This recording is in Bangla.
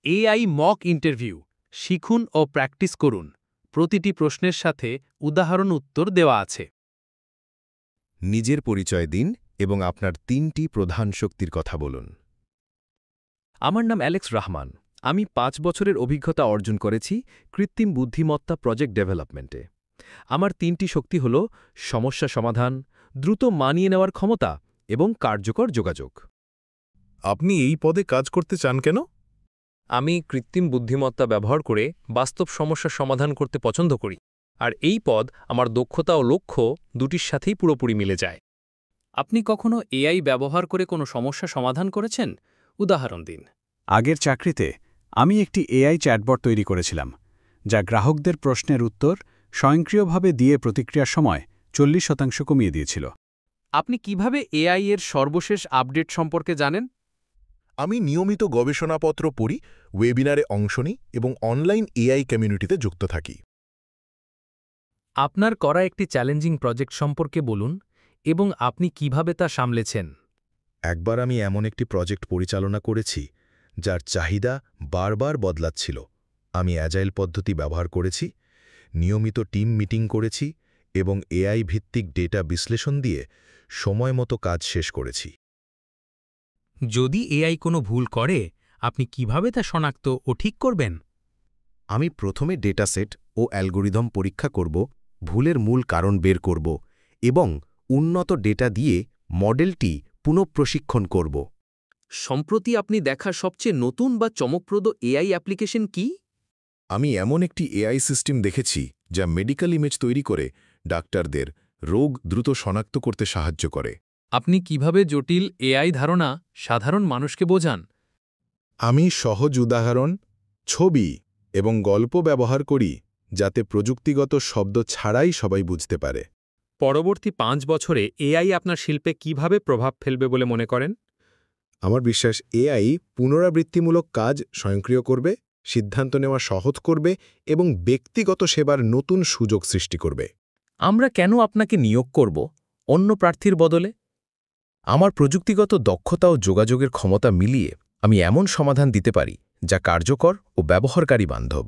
এআই মক ইন্টারভিউ শিখুন ও প্র্যাকটিস করুন। প্রতিটি প্রশ্নের সাথে উদাহরণ উত্তর দেওয়া আছে। নিজের পরিচয় দিন এবং আপনার ৩টি প্রধান শক্তির কথা বলুন। আমার নাম অ্যালেক্স রহমান। আমি ৫ বছরের অভিজ্ঞতা অর্জন করেছি কৃত্রিম বুদ্ধিমত্তা প্রজেক্ট ডেভেলপমেন্টে। আমার ৩টি শক্তি হল সমস্যা সমাধান, দ্রুত মানিয়ে নেওয়ার ক্ষমতা এবং কার্যকর যোগাযোগ। আপনি এই পদে কাজ করতে চান কেন? আমি কৃত্রিম বুদ্ধিমত্তা ব্যবহার করে বাস্তব সমস্যার সমাধান করতে পছন্দ করি, আর এই পদ আমার দক্ষতা ও লক্ষ্য দুটির সাথেই পুরোপুরি মিলে যায়। আপনি কখনো এআই ব্যবহার করে কোনো সমস্যা সমাধান করেছেন? উদাহরণ দিন। আগের চাকরিতে আমি একটি এআই চ্যাটবট তৈরি করেছিলাম, যা গ্রাহকদের প্রশ্নের উত্তর স্বয়ংক্রিয়ভাবে দিয়ে প্রতিক্রিয়ার সময় 40% কমিয়ে দিয়েছিল। আপনি কিভাবে এআই এর সর্বশেষ আপডেট সম্পর্কে জানেন? আমি নিয়মিত গবেষণাপত্র পড়ি, ওয়েবিনারে অংশ নিই এবং অনলাইন এআই কমিউনিটিতে যুক্ত থাকি। আপনার করা একটি চ্যালেঞ্জিং প্রজেক্ট সম্পর্কে বলুন এবং আপনি কিভাবে তা সামলেছেন। একবার আমি এমন একটি প্রজেক্ট পরিচালনা করেছি যার চাহিদা বারবার বদলাচ্ছিল। আমি অ্যাজাইল পদ্ধতি ব্যবহার করেছি, নিয়মিত টিম মিটিং করেছি এবং এআই ভিত্তিক ডেটা বিশ্লেষণ দিয়ে সময়মতো কাজ শেষ করেছি। যদি এআই কোনো ভুল করে, আপনি কিভাবে তা শনাক্ত ও ঠিক করবেন? আমি প্রথমে ডেটাসেট ও অ্যালগোরিদম পরীক্ষা করব, ভুলের মূল কারণ বের করব এবং উন্নত ডেটা দিয়ে মডেলটি পুনঃপ্রশিক্ষণ করব। সম্প্রতি আপনি দেখা সবচেয়ে নতুন বা চমকপ্রদ এআই অ্যাপ্লিকেশন কি? আমি এমন একটি এআই সিস্টেম দেখেছি যা মেডিকেল ইমেজ তৈরি করে ডাক্তারদের রোগ দ্রুত শনাক্ত করতে সাহায্য করে। আপনি কিভাবে জটিল এআই ধারণা সাধারণ মানুষকে বোঝান? আমি সহজ উদাহরণ, ছবি এবং গল্প ব্যবহার করি যাতে প্রযুক্তিগত শব্দ ছাড়াই সবাই বুঝতে পারে। পরবর্তী ৫ বছরে এআই আপনার শিল্পে কিভাবে প্রভাব ফেলবে বলে মনে করেন? আমার বিশ্বাস এআই পুনরাবৃত্তিমূলক কাজ স্বয়ংক্রিয় করবে, সিদ্ধান্ত নেওয়া সহজ করবে এবং ব্যক্তিগত সেবার নতুন সুযোগ সৃষ্টি করবে। আমরা কেন আপনাকে নিয়োগ করব অন্য প্রার্থীর বদলে? আমার প্রযুক্তিগত দক্ষতা ও যোগাযোগের ক্ষমতা মিলিয়ে আমি এমন সমাধান দিতে পারি যা কার্যকর ও ব্যবহারকারী বান্ধব।